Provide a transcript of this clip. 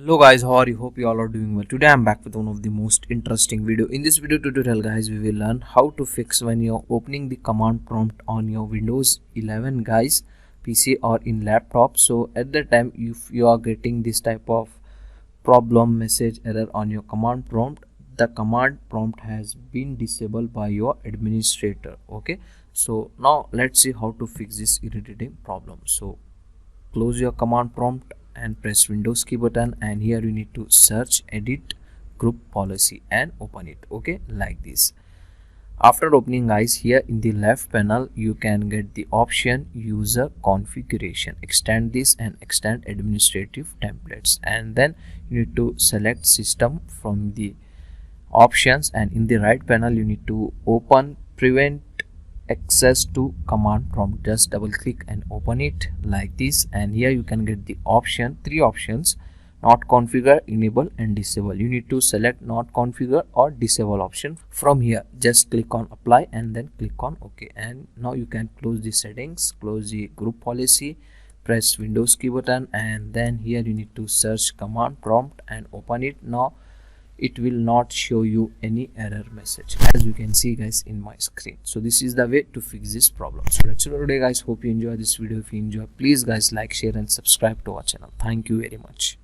Hello guys, how are you? Hope you all are doing well. Today I'm back with one of the most interesting video. In this video tutorial guys, we will learn how to fix when you're opening the command prompt on your Windows 11 guys PC or in laptop. So at that time, if you are getting this type of problem message error on your command prompt, the command prompt has been disabled by your administrator. Okay, so now let's see how to fix this irritating problem. So close your command prompt and press Windows key button, and here you need to search edit group policy and open it. Okay, like this. After opening guys, here in the left panel you can get the option user configuration. Extend this and extend administrative templates, and then you need to select system from the options, and in the right panel you need to open prevent access to command prompt. Just double click and open it like this, and here you can get the three options: not configure, enable and disable. You need to select not configure or disable option. From here just click on apply and then click on OK, and now you can close the settings, close the group policy, press Windows key button, and then here you need to search command prompt and open it. Now it will not show you any error message, as you can see guys in my screen. So this is the way to fix this problem. So that's it for today guys. Hope you enjoy this video. If you enjoy, please guys like, share and subscribe to our channel. Thank you very much.